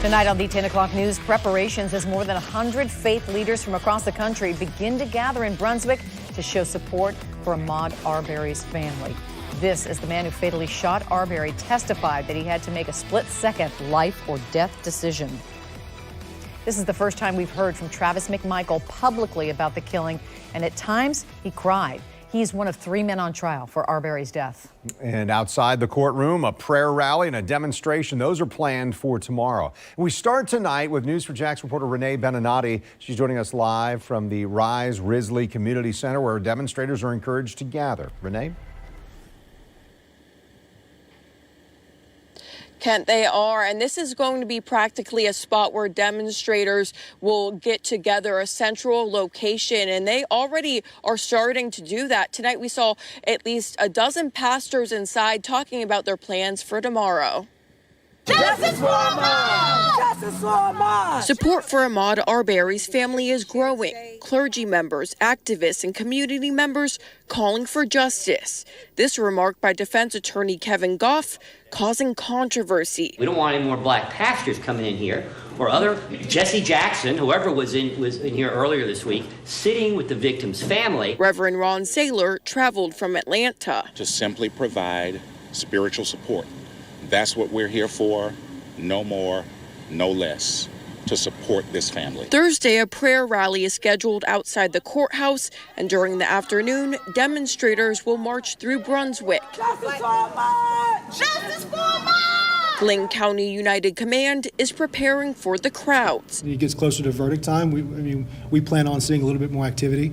Tonight on the 10 o'clock news, preparations as more than 100 faith leaders from across the country begin to gather in Brunswick to show support for Ahmaud Arbery's family. This is the man who fatally shot Arbery testified that he had to make a split-second life or death decision. This is the first time we've heard from Travis McMichael publicly about the killing, and at times he cried. He's one of 3 men on trial for Arbery's death. And outside the courtroom, a prayer rally and a demonstration. Those are planned for tomorrow. We start tonight with News4JAX reporter Renee Beninati. She's joining us live from the Rise Risley Community Center, where demonstrators are encouraged to gather. Renee? Kent, they are, and this is going to be practically a spot where demonstrators will get together, a central location, and they already are starting to do that. Tonight we saw at least a dozen pastors inside talking about their plans for tomorrow. Justice for Ahmaud! Justice for Ahmaud! Support for Ahmaud Arbery's family is growing. Clergy members, activists, and community members calling for justice. This remark by defense attorney Kevin Goff causing controversy. We don't want any more black pastors coming in here or other Jesse Jackson, whoever was in here earlier this week, sitting with the victim's family. Reverend Ron Saylor traveled from Atlanta to simply provide spiritual support. That's what we're here for, no more, no less, to support this family. Thursday, a prayer rally is scheduled outside the courthouse, and during the afternoon, demonstrators will march through Brunswick. Justice for Ahmaud! Justice for Ahmaud! Glynn County United Command is preparing for the crowds. It gets closer to verdict time. We plan on seeing a little bit more activity.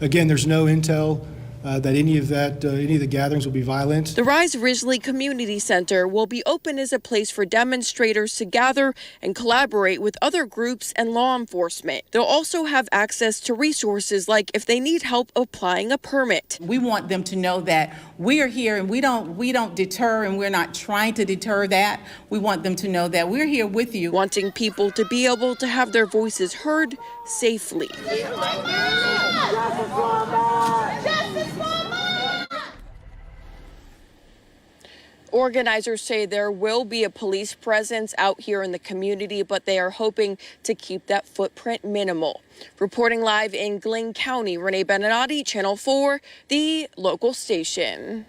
Again, there's no intel that any of the gatherings will be violent. The Rise Risley Community Center will be open as a place for demonstrators to gather and collaborate with other groups and law enforcement. They'll also have access to resources like if they need help applying a permit. We want them to know that we are here and we don't deter, and we're not trying to deter that. We want them to know that we're here with you. Wanting people to be able to have their voices heard safely. Organizers say there will be a police presence out here in the community, but they are hoping to keep that footprint minimal. Reporting live in Glynn County, Renee Beninati, Channel 4, the local station.